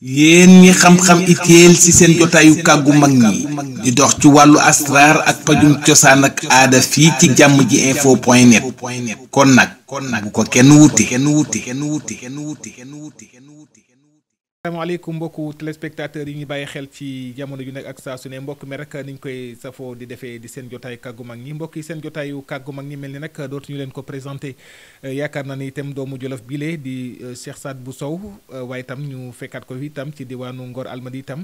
yéen ñi xam-xam itéel ci seen jotaayu kàggu mag ñi di dox ci wàllu asraar ak pajum cosaan ak aada fii ci jàmm ji info point net kon nag bu ko kenn wuti. asalaamaaleykum mbokku téléspectateurs yi ñu bàyyi xel ci jamono ju nekk ak saa su ne mbokk mi rek niñ koy safoo di defee di seen jotaay kàggu mag ñi mbokk yi seen jotaayu kàggu mag ñi mel ni nag dootuñu leen ko présenté yaakaar naa ni itam doomu Jolof bile di Cheikh Sadbou Sow waaye itam ñu fekkaat ko itam ci diwaanu Ngor Almadi itam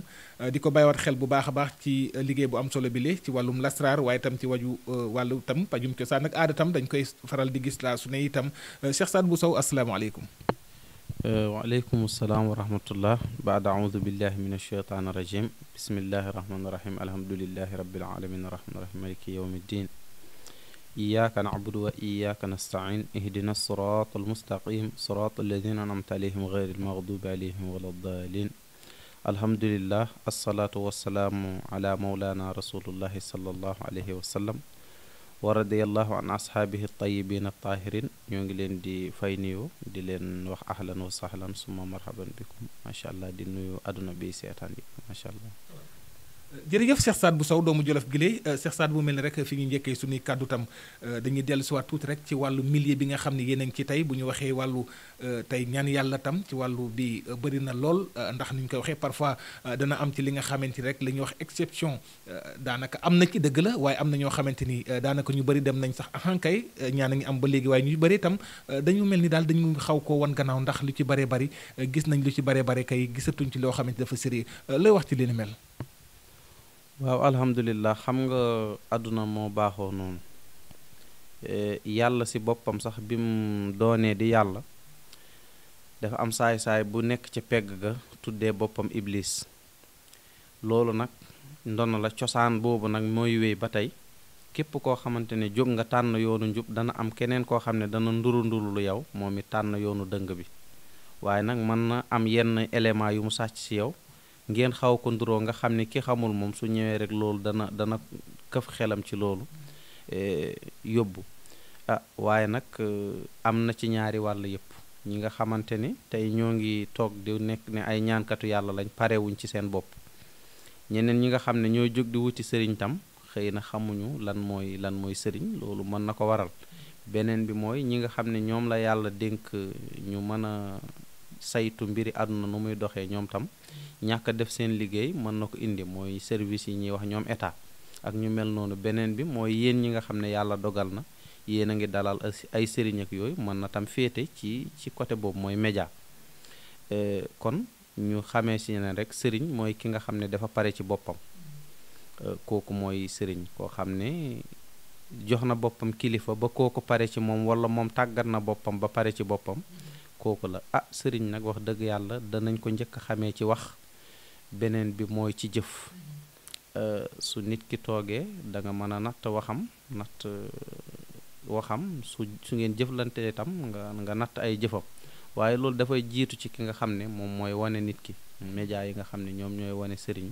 di ko bàyyiwaat xel bu baax a baax ci liggéey bu am solo bile ci wàllum lasraar waaye itam ci wàllu itam pajum cosaan ak aada itam dañ koy faral di gis laa su ne itam Cheikh Sadbou Sow asalaamaaleykum. waaleykum salaam wa rahmatullah baada audu billahi min alcheytaan irajim bismillahi irrahmani irrahim alhamdulilahi rabbil alamin arrahmani irrahim maliki yawmi ddin iyyaka na'budu wa iyyaka nasta'in ihdina sirata almustaqim sirata alladina an'amta alayhim ghayri almaghdubi alayhim wala ddaalin alhamdulillah assalatu wassalaamu ala mawlana rasulullahi sallallahu alayhi wa sallam wa radiyallahu an ashaabihi tayyibin at-tahirin ñoo ngi leen di fay nuyu di leen wax ahlan wa sahlan summa marhaban bikum macha allah di nuyu àdduna bi seetaan yi macha allah. jërëjëf Cheikh Sadbou Sow doomu Jolof gile Cheikh Sadbou mel ni rek fi ñu njëkkee suñuy kàddu tam dañuy dellu si waat tuuti rek ci wàllu milieu bi nga xam ne yéen a ngi ci tey bu ñu waxee wàllu tey ñaan yàlla tam ci wàllu bi bëri na lool ndax ni ñu koy waxee parfois dana am ci li nga xamante ni rek la ñuy wax exception daanaka am na ci dëgg la waaye am na ñoo xamante ni daanaka ñu bëri dem nañ sax ahankay ñaan a ngi am ba léegi waaye ñu bëri itam dañu mel ni daal dañu xaw koo wan gannaaw ndax lu ci bëree bëri gis nañ lu ci bëree bëri kay gisatuñ ci loo xamante dafa sérieux looy wax ci li ni mel. waaw alhamdulilah xam nga àdduna moo baaxoo noonu yàlla ci boppam sax bi mu doonee di yàlla dafa am saay-saay bu nekk ci pegg ga tuddee boppam iblis loolu nag ndono la cosaan boobu nag mooy wéy ba tey képp koo xamante ne jóg nga tànn yoonu njub dana am keneen koo xam ne dana nduru lu yow moom it tànn yoonu dëng bi waaye nag mën na am yenn élément yu mu sàcc ci yow ngeen xaw ko nduroo nga xam ne ki xamul moom su ñëwee rek loolu dana këf xelam ci loolu yóbbu waaye nag am na ci ñaari wàll yépp ñi nga xamante ni tey ñoo ngi toog di nekk ne ay ñaankatu yàlla lañ parewuñ ci seen bopp ñeneen ñi nga xam ne ñooy jóg di wuti sëriñ tam xëy na xamuñu lan mooy sëriñ loolu mën na ko waral beneen bi mooy ñi nga xam ne ñoom la yàlla dénk ñu mën a saytu mbiri àdduna nu muy doxee ñoom tam ñàkk def seen liggéey mën na ko indi mooy service yi ñuy wax ñoom état ak ñu mel noonu beneen bi mooy yéen ñi nga xam ne yàlla dogal na yéen a ngi dalal ay sëriñ ak yooyu mën na tam féete ci côté boobu mooy média kon ñu xamee si ne rek sëriñ mooy ki nga xam ne dafa pare ci boppam kooku mooy sëriñ koo xam ne jox na boppam kilifa ba kooku pare ci moom wala moom tàggat na boppam ba pare ci boppam kooku la sëriñ nag wax dëgg yàlla danañ ko njëkk a xamee ci wax beneen bi mooy ci jëf su nit ki toogee da nga mën a natt waxam su ngeen jëflante itam nga natt ay jëfam waaye loolu dafay jiitu ci ki nga xam ne moom mooy wane nit ki média yi nga xam ne ñoom ñooy wane sëriñ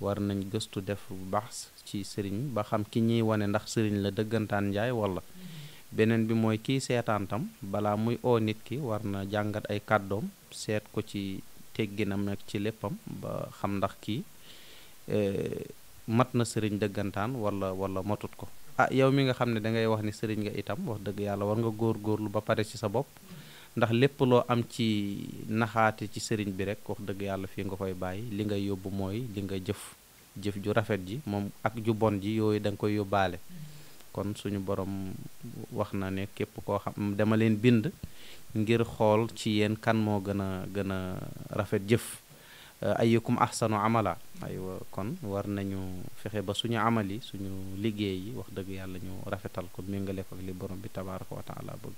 war nañ gëstu def bu baax ci sëriñ ba xam ki ñuy wane ndax sëriñ la dëggantaan njaay wala beneen bi mooy kiy seetaan tam balaa muy oo nit ki war na jàngat ay kàddoom seet ko ci tegginam nag ci léppam ba xam ndax kii mat na sëriñ dëggantaan wala matut ko yow mi nga xam ne dangay wax ni sëriñ nga itam wax dëgg yàlla war nga góorgóorlu ba pare ci sa bopp ndax lépp loo am ci naxaate ci sëriñ bi rek wax dëgg yàlla fii nga koy bàyyi li ngay yóbbu mooy li nga jëf ju rafet ji moom ak ju bon ji yooyu da nga koy yóbbaale kon suñu borom wax na ne képp koo xam dama leen bind ngir xool ci yéen kan moo gën a rafet jëf ayyukum ahsanu amala aywa kon war nañu fexe ba suñu amal yi suñu liggéey yi wax dëgg yàlla ñu rafetal ko méngale ko ak li borom bi tabaraka wa taala bëgg.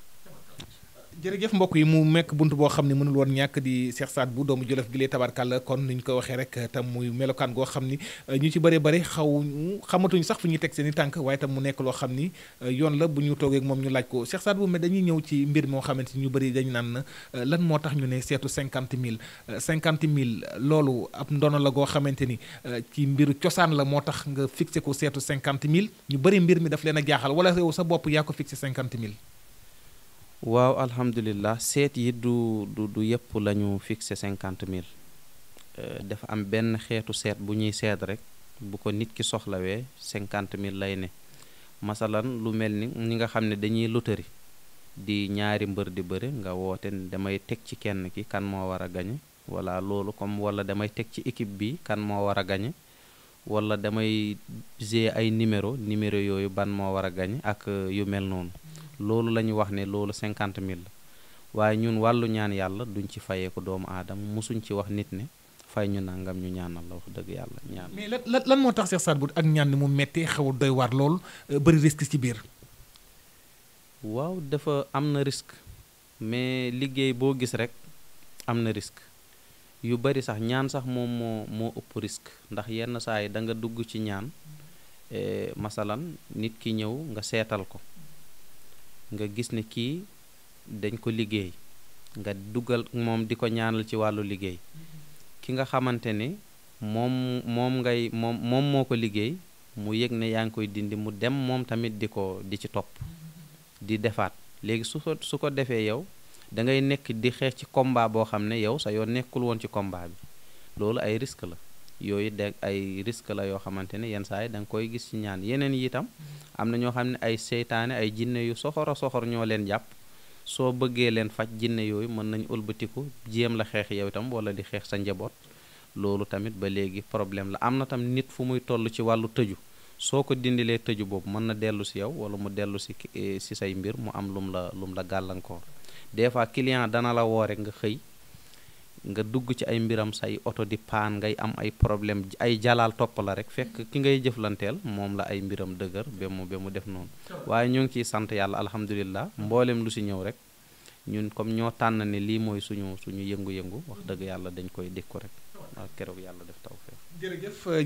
jërëjëf mbokk yi mu mekk bunt boo xam ne mënul woon ñàkk di Cheikh Sadbou doomu Jolof gi lee tabarkàlla kon ni ñu ko waxee rek tam muy melokaan goo xam ni ñu ci bëree bëri xamatuñu sax fu ñuy teg seen i tànk waaye tam mu nekk loo xam ni yoon la bu ñu toogee ak moom ñu laaj ko Cheikh Sadbou mais dañuy ñëw ci mbir moo xamante ni ñu bëri dañu naan lan moo tax ñu ne seetu 50 000 loolu ab ndono la goo xamante ni ci mbiru cosaan la moo tax nga fixé ko seetu 50 000 ñu bëri mbir mi daf leen a jaaxal wala yow sa bopp yaa ko fixé 50 000. waaw alhamdulilah seet yi du yëpp la ñu fixé 50 000 dafa am benn xeetu seet bu ñuy seet rek bu ko nit ki soxlawee 50,000 lay ne masalan lu mel ni ñi nga xam ne dañuy loterie di ñaari mbër di bëre nga woote damay teg ci kenn ki kan moo war a gañe wala loolu comme wala damay teg ci équipe bi kan moo war a gañe wala damay gérer ay numéro yooyu ban moo war a gañe ak yu mel noonu loolu la ñu wax ne loolu 50,000 la waaye ñun wàllu ñaan yàlla duñ ci fayee ko doomu aadama musuñ ci wax nit ne fay ñu nangam ñu ñaanal la wax dëgg yàlla ñaan. mais lan moo tax Cheikh Saad Bou ak ñaan ni mu mettee xaw a doy waar lool bëri risque ci biir. waaw dafa am na risque mais liggéey boo gis rek am na risque yu bari sax ñaan sax moom moo ëpp risque ndax yenn saa yi da nga dugg ci ñaan masalan nit ki ñëw nga seetal ko nga gis ne kii dañ ko liggéey nga dugal moom di ko ñaanal ci wàllu liggéey ki nga xamante ne moom moo ko liggéey mu yëg ne yaa ngi koy dindi mu dem moom tamit di ci topp di defaat léegi su ko defee yow da ngay nekk di xeex ci combat boo xam ne yow sa yoon nekkul woon ci combat bi loolu ay risque la yooyu de ay risque la yoo xamante ne yenn saa yi da nga koy gis ci ñaan yeneen yi itam am na ñoo xam ne ay seytaane ay jinne yu soxor ñoo leen jàpp soo bëggee leen faj jinne yooyu mën nañu ëlbatiku jéem la xeex yow itam wala di xeex sa njaboot loolu tamit ba léegi problème la am na tam nit fu muy toll ci wàllu tëju soo ko dindilee tëju boobu mën na dellu si yow wala mu dellu si say mbir mu am lum la gàllankoor des fois client dana la woo rek nga xëy nga dugg ci ay mbiram say oto di paan ngay am ay problème ay jalaal topp la rek fekk ki ngay jëflanteel moom la ay mbiram dëgër ba mu def noonu waaye ñoo ngi ciy sant yàlla alhamdulilah mboolem lu si ñëw rek ñun comme ñoo tànn ne lii mooy suñu yëngu-yëngu wax dëgg yàlla dañ koy dékku rek waaw keroog yàlla def taw feex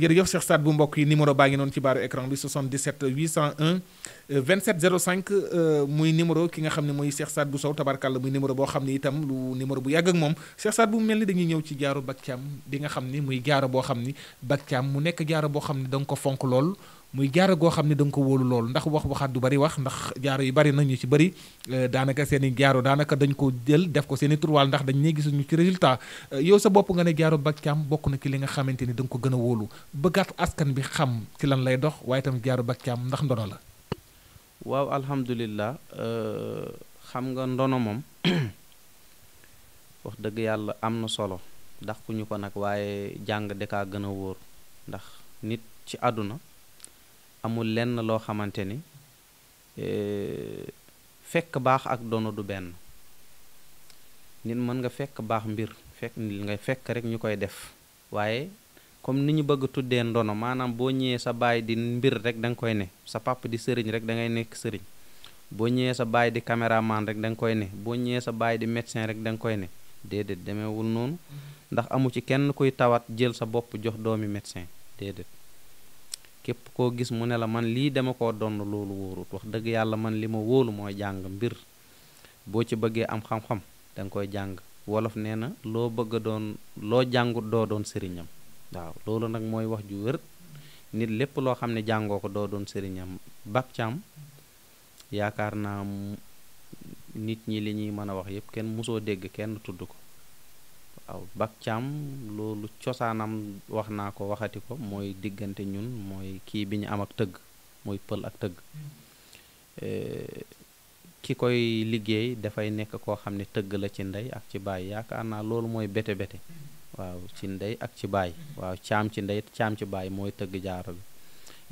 jërëjëf Cheikh Saad Bou mbokk yi numéro baa ngi noonu ci baaru écran bi 77 801 27 05 muy numéro ki nga xam ne mooy Cheikh Saad Bou Sow tabarkàlla muy numéro boo xam ne itam lu numéro bu yàgg ak moom Cheikh Saad Bou mel ni dañuy ñëw ci jaaro Bac Thiam bi nga xam ni muy jaaro boo xam ni Bac Thiam mu nekk jaaro boo xam ne da nga ko fonk lool muy jaaro goo xam ne da nga ko wóolu lool ndax waxaat du bari wax ndax jaaro yi bari nañu ci bari daanaka seen i jaaro daanaka dañ ko jël def ko seen i turwaal ndax dañ ne gisuñu ci résultat yow sa bopp nga ne jaaro Bac Thiam bokk na ci li nga xamante ni da nga ko gën a wóolu bëggaat askan bi xam ci lan lay dox waaye tamit jaaro Bac Thiam ndax ndono la. waaw alhamdulilah xam nga ndono moom wax dëgg yàlla am na solo ndax ku ñu ko nag waaye jàng de kaa gën a wóor ndax nit ci àdduna amul lenn loo xamante ni fekk baax ak dono du benn nit mën nga fekk baax mbir nga fekk rek ñu koy def waaye comme ni ñu bëgg tuddee ndono maanaam boo ñëwee sa baay di mbir rek da nga koy ne sa papa di sëriñ rek da ngay nekk sëriñ boo ñëwee sa baay di caméraman rek da nga koy ne boo ñëwee sa baay di médecin rek da nga koy ne déedéet demeewul noonu ndax amu ci kenn kuy tawat jël sa bopp jox doomi médecin déedéet képp koo gis mu ne la man lii dama koo donn loolu wóorut wax dëgg yàlla man li ma wóolu mooy jàng mbir boo ci bëggee am xam-xam da nga koy jàng wolof nee na loo bëgg a doon loo jàngut doo doon sëriñam waaw loolu nag mooy wax ju wër nit lépp loo xam ne jàngoo ko doo doon sëriñam Bac Thiam yaakaar naa nit ñi li ñuy mën a wax yépp kenn mosoo dégg kenn tudd ko waaw Bac Thiam loolu cosaanam wax naa ko waxati ko mooy diggante ñun mooy kii bi ñu am ak tëgg mooy pël ak tëgg ki koy liggéey dafay nekk koo xam ne tëgg la ci ndey ak ci baay yaakaar naa loolu mooy bete waaw ci ndey ak ci baay waaw caam ci ndey caam ci baay mooy tëgg jaaro bi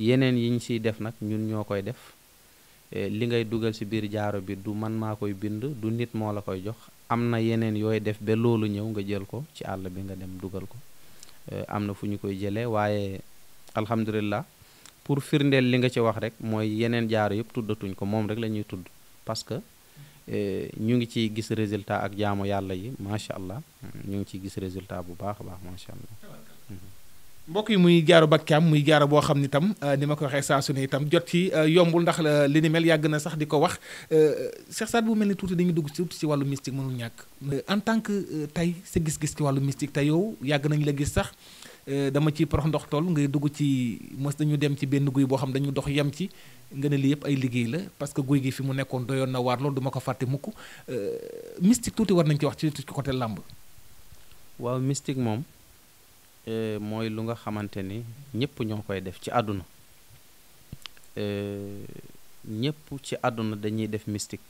yeneen yi ñu siy def nag ñun ñoo koy def li ngay dugal ci biir jaaro bi du man maa koy bind du nit moo la koy jox am na yeneen yooy def ba loolu ñëw nga jël ko ci àll bi nga dem dugal ko am na fu ñu koy jëlee waaye alhamdulilah pour firndeel li nga ci wax rek mooy yeneen jaaro yëpp tuddatuñ ko moom rek la ñuy tudd parce que ñu ngi ciy gis résultat ak jaamu yàlla yi macha allah ñu ngi ciy gis résultat bu baax a baax macha allah. mbokk yi muy jaaro Bac Thiam muy jaaro boo xam ni tam ni ma ko waxee saa su ne itam jot ci yombul ndax li ni mel yàgg na sax di ko wax Cheikh Saad Bou mel ni tuuti dañuy dugg ci wàllu mystique mënul ñàkk. en tant que tey sa gis-gis ci wàllu mystique te yow yàgg nañ la gis sax dama ci porox ndox tool ngay dugg ci mos dañu dem ci benn guy boo xam dañu dox yem ci nga ne lii yëpp ay liggéey la parce que guy gi fi mu nekkoon doyoon na waar loolu duma ko fàtte mukk mystique tuuti war nañ ci wax ci côté làmb. waaw mystique moom mooy lu nga xamante ni ñëpp ñoo koy def ci àdduna ñëpp ci àdduna dañuy def mystique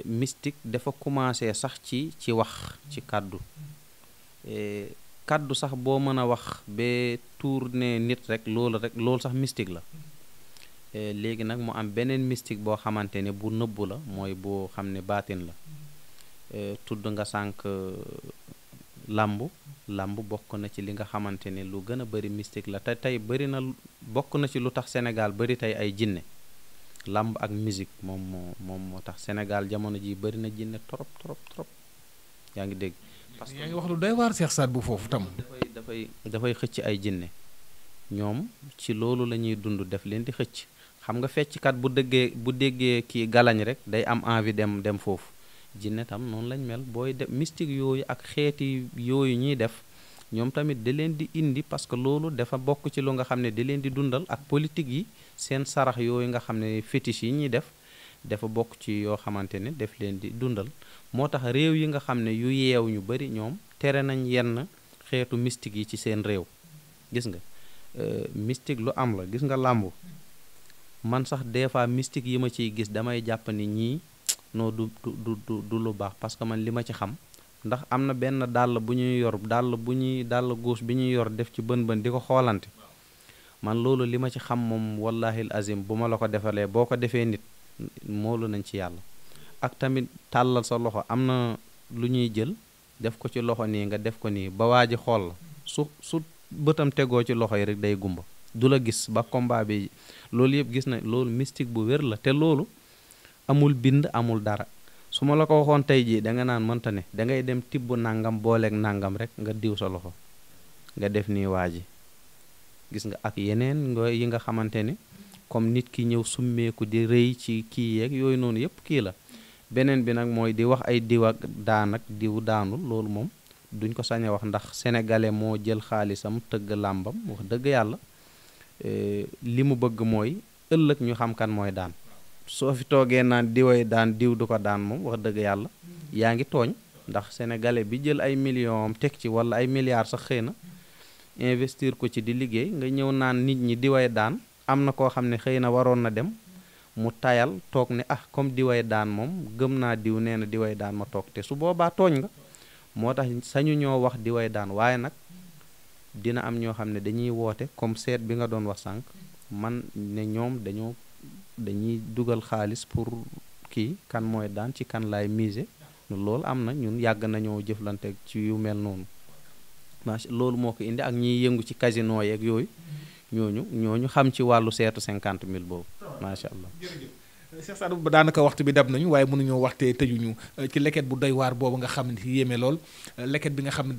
mystique dafa commencé sax ci wax ci kàddu kàddu sax boo mën a wax ba tuur ne nit rek loolu sax mystique la léegi nag mu am beneen mystique boo xamante ne bu nëbbu la mooy boo xam ne baatin la tudd nga sànq làmb bokk na ci li nga xamante ne lu gën a bari mystique la te tey bari na bokk na ci lu tax Sénégal bari tey ay jinne làmb ak musique moom moo tax Sénégal jamono ji bari na jinne trop yaa ngi dégg. parce que yaa ngi wax lu doy waar Cheikh Saad bu foofu tam. dafay xëcc ay jinne ñoom ci loolu la ñuy dund def leen di xëcc xam nga fecckat bu déggee kii galañ rek day am envie dem foofu. jinne tam noonu lañ mel booy def mystique yooyu ak xeeti yooyu ñuy def ñoom tamit da leen di indi parce que loolu dafa bokk ci lu nga xam ne da leen di dundal ak politique yi seen sarax yooyu nga xam ne fétiche yi ñuy def dafa bokk ci yoo xamante ne daf leen di dundal moo tax réew yi nga xam ne yu yeew ñu bari ñoom tere nañ yenn xeetu mystique yi ci seen réew gis nga mystique lu am la gis nga làmbu man sax des fois mystique yi ma ciy gis damay jàpp ni ñii non du lu baax parce que man li ma ci xam ndax am na benn dàll bu ñuy yor dàll gauche bi ñuy yor def ci bën di ko xoolante man loolu li ma ci xam moom wallahi azim bu ma la ko defalee boo ko defee nit moolu nañ ci yàlla ak tamit tàllal sa loxo am na lu ñuy jël def ko ci loxo nii nga def ko nii ba waa ji xool la su bëtam tegoo ci loxo yi rek day gumba du la gis ba combat bi loolu yëpp gis na loolu mystique bu wér la te loolu amul bind amul dara su ma la ko waxoon tey jii da nga naan mënta ne da ngay dem tibb nangam booleeg nangam rek nga diw sa loxo nga def nii waa ji gis nga ak yeneen yi nga xamante ne comme nit ki ñëw summeeku di rëy ci kii yeeg yooyu noonu yëpp kii la beneen bi nag mooy di wax ay diw ak daan ak diw daanul loolu moom duñ ko sañ a wax ndax sénégalais moo jël xaalisam tëgg làmbam wax dëgg yàlla li mu bëgg mooy ëllëg ñu xam kan mooy daan soo fi toogee naan diway daan diw du ko daan moom wax dëgg yàlla yaa ngi tooñ ndax sénégalais bi jël ay millions am teg ci wala ay milliards sax xëy na investir ko ci di liggéey nga ñëw naan nit ñi diway daan am na koo xam ne xëy na waroon na dem mu tayal toog ne comme diway daan moom gëm naa diw nee na diway daan ma toog te su boobaa tooñ nga moo tax sañu ñoo wax diway daan waaye nag dina am ñoo xam ne dañuy woote comme seet bi nga doon wax sànq man ne ñoom dañuy dugal xaalis pour kii kan mooy daan ci kan laay miser loolu am na ñun yàgg nañoo jëflante ci yu mel noonu loolu moo ko indi ak ñiy yëngu ci casino yeeg yooyu ñooñu xam ci wàllu seetu 50 000 boobu macha allah. Cheikh Saad Bou daanaka waxtu bi dab nañu waaye mënuñoo waxtee tëjuñu ci leket bu doy waar boobu nga xam ne yéeme lool leket bi nga xam ne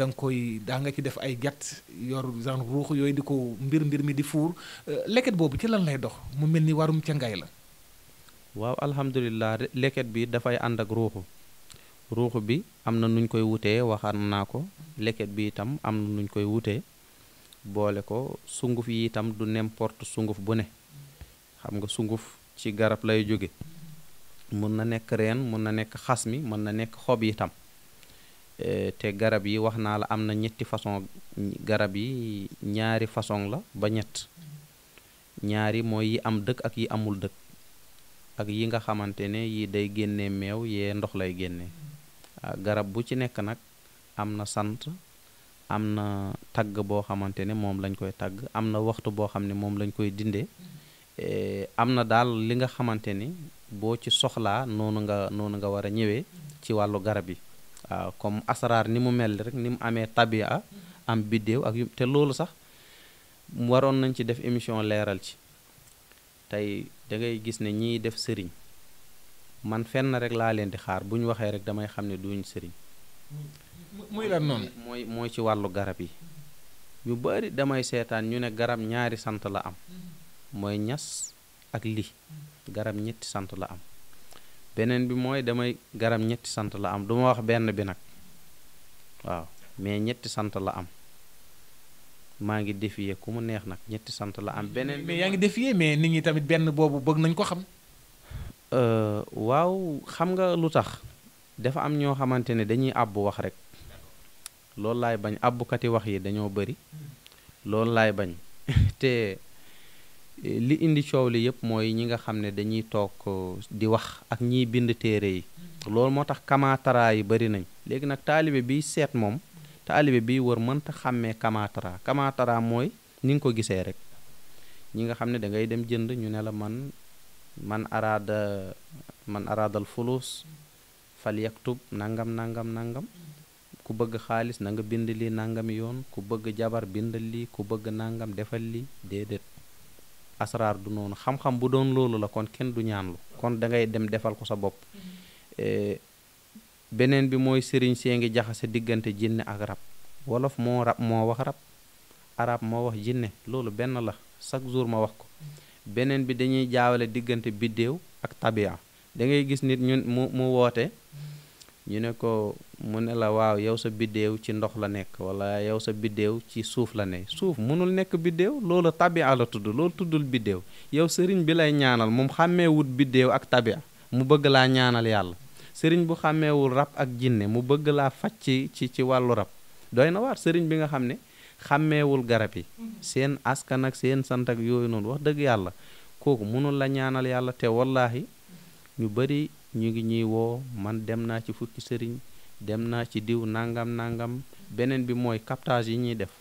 daa nga ci def ay gat yor genre ruux yooyu di ko mbir mi di fuur leket boobu ci lan lay dox mu mel ni warum ca ngay la. waaw alhamdulilah leket bi dafay ànd ak ruuxu bi am na nuñ koy wutee waxaan naa ko leket bi itam am na nuñ koy wutee boole ko sunguf yi itam du n'importe sunguf bu ne xam nga sunguf ci garab lay jóge mun na nekk reen mun na nekk xas mi mën na nekk xob yi itam te garab yi wax naa la am na ñetti façon garab yi ñaari façon la ba ñett ñaari mooy yi am dëkk ak yi amul dëkk ak yi nga xamante ne yi day génne meew yee ndox lay génne garab bu ci nekk nag am na sant am na tagg boo xamante ne moom lañ koy tagg am na waxtu boo xam ne moom lañ koy dindee am na daal li nga xamante ni boo ci soxlaa noonu nga war a ñëwee ci wàllu garab yi waaw comme asraar ni mu mel rek ni mu amee tabia am biddéew ak yu te loolu sax waroon nañ ci def émission leeral ci tey da ngay gis ne ñiy def sëriñ man fenn rek laa leen di xaar bu ñu waxee rek damay xam ne duñ sëriñ muy lan noonu mooy ci wàllu garab yi ñu bari damay seetaan ñu ne garab ñaari sant la am mooy ñas ak li garab ñetti sant la am beneen bi mooy garab ñetti sant la am duma wax benn bi nag waaw mais ñetti sant la am maa ngi défier ku mu neex nag ñetti sant la am beneen mais yaa ngi défier mais nit ñi tamit benn boobu bëgg nañ ko xam waaw xam nga lu tax dafa am ñoo xamante ne dañuy àbbu wax rek loolu laay bañ abbukati wax yi dañoo bëri loolu laay bañ te li indi coow li yëpp mooy ñi nga xam ne dañuy toog di wax ak ñiy bind téere yi loolu moo tax kamaatara yi bëri nañ léegi nag taalibe biy seet moom taalibe biy wër mënta xàmmee kamaatara mooy ni nga ko gisee rek ñi nga xam ne da ngay dem jënd ñu ne la man araadal fulus fal yaktub nangam ku bëgg xaalis na nga bind lii nangami yoon ku bëgg jabar bindal lii ku bëgg nangam defal lii déedéet asraar du noonu xam-xam bu doon loolu la kon kenn du ñaanlu kon da ngay dem defal ko sa bopp beneen bi mooy sëriñ see ngi jaxase diggante jinne ak rab wolof moo wax rab arab moo wax jinne loolu benn la chaque jour ma wax ko beneen bi dañuy jaawale diggante biddéew ak tabia da ngay gis nit mu woote ñu ne ko mu ne la waaw yow sa biddéew ci ndox la nekk wala yow sa biddéew ci suuf la ne suuf mënul nekk biddéew loolu tabia la tudd loolu tuddul biddéew yow sëriñ bi lay ñaanal moom xàmmeewut biddéew ak tabia mu bëgg laa ñaanal yàlla sëriñ bu xàmmeewul rab ak jinne mu bëgg laa faj ci wàllu rab doy na waar sëriñ bi nga xam ne xàmmeewul garab yi seen askan ak seen sant ak yooyu noonu wax dëgg yàlla kooku mënul la ñaanal yàlla te wallaahi ñu bari ñu ngi ñuy woo man dem naa ci fukki sëriñ dem naa ci diw nangam beneen bi mooy captage yi ñuy def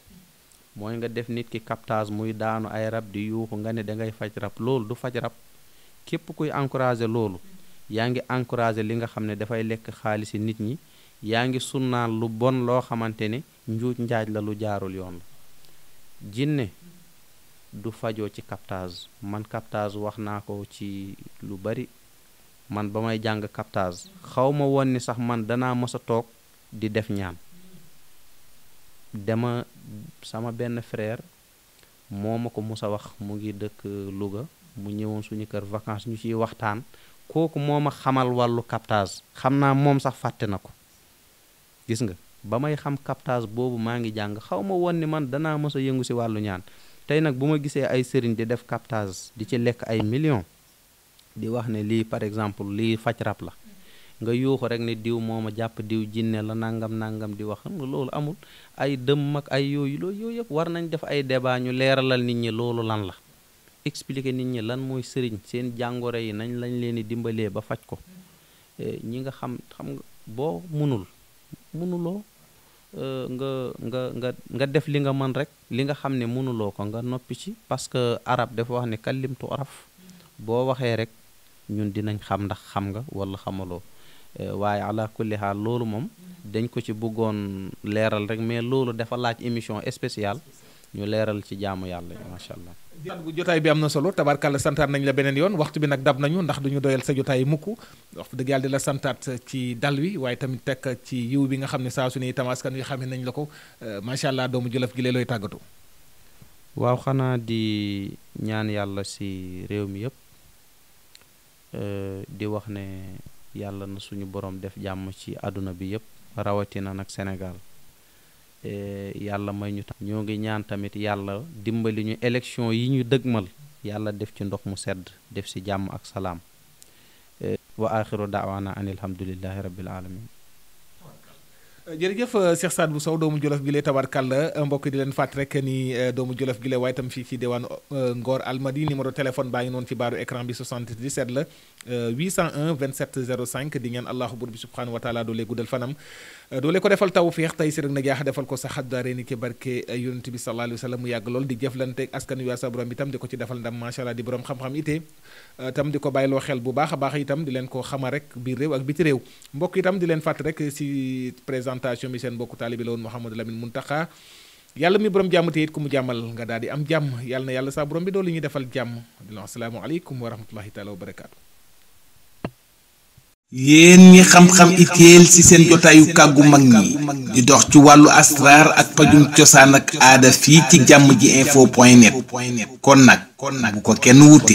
mooy nga def nit ki captage muy daanu ay rab di yuuxu nga ne da ngay faj rab loolu du faj rab képp kuy encourager loolu yaa ngi encourager li nga xam ne dafay lekk xaalisi nit ñi yaa ngi sunnaal lu bon loo xamante ne njuuj njaaj la lu jaarul yoon la jinne du fajoo ci captage man captage wax naa ko ci lu bari man ba may jàng captage xaw ma woon ni sax man danaa mës a toog di def ñaan dama sama benn frère moo ma ko mës a wax mu ngi dëkk Louga mu ñëwoon suñu kër vacances ñu ciy waxtaan kooku moo ma xamal wàllu captage xam naa moom sax fàtte na ko gis nga ba may xam captage boobu maa ngi jàng xaw ma woon ni man danaa mës a yëngu ci wàllu ñaan tey nag bu ma gisee ay sëriñ di def captage di ci lekk ay millions di wax ne lii par exemple lii faj rab la nga yuuxu rek ne diw moo ma jàpp diw jinne la nangam di wax xam nga loolu amul ay dëmm ak ay yooyu yëpp war nañ def ay débat ñu leeralal nit ñi loolu lan la expliquer nit ñi lan mooy sëriñ seen jàngoro yi lañ leen di dimbalee ba faj ko ñi nga xam nga boo mënuloo nga def li nga mën rek li nga xam ne mënuloo ko nga noppi ci parce que arab dafa wax ne kallimtu araf boo waxee rek ñun dinañ xam ndax xam nga wala xamaloo waaye ala kulli xaal loolu moom dañ ko ci bëggoon leeral rek mais loolu dafa laaj émission spéciale ñu leeral ci jaamu yàlla yi macha allah. bu jotaay bi am na solo tabarkàlla santaat nañ la beneen yoon waxtu bi nag dab nañu ndax duñu doyal sa jotaay mukk wax dëgg yàlla di la santaat ci dal wi waaye tamit tekk ci yiw bi nga xam ne saa su ne itam askan wi xamee nañ la ko macha allah doomu Jolof gi looy tàggatu. waaw xanaa di ñaan yàlla si réew mi yëpp di wax ne yàlla na suñu borom def jàmm ci àdduna bi yëpp rawatina nag Sénégal yàlla may ñu tam ñoo ngi ñaan tamit yàlla dimbali ñu élection yi ñu dëgmal yàlla def ci ndox mu sedd def ci jàmm ak salaam wa axiru daawaana an alhamdulillahi rabbil alamin jërëjëf Cheikh Sadibou Sow doomu Jolof gi lee tabarkàlla mbokk di leen fàtt rek ni doomu Jolof gi lee waaye tam fii ci diwaanu Ngor Almadi numéro téléphone baa ngi noonu ci baaru écran bi 77 la 801 27 05 di ngeen allahu bur bi subhanahu wa taala doole guddal fanam doole ko defal tawfiix tey si rek nag yaa defal ko sa xaddaare ni ki barke yonent bi sallallahu alayhi wa sallam mu yàgg lool di jëflante askan wi sa borom bi tam di ko ci defal ndam macha allah di borom xam-xam ite tam di ko bàyyiloo xel bu baax a baax itam di leen ko xama rek biir réew ak biti réew mbokk itam di leen fàtt rek si présentation bi seen mbokku taalibi la woon Mouhamadou Lamine Muntaxa yàlla mi borom jàmm te it ku mu jàmmal nga daal di am jàmm yàlla na yàlla sa borom bi doolu ñuy defal jàmm di la assalaamu aleykum wa rahmatullahi taala wa barakaatu. yéen ñi xam-xam itéel ci seen jotaayu kàggu mag ñi di dox ci wàllu asraar ak pajum cosaan ak aada fii ci jàmm ji info point net kon nag bu ko kenn wuti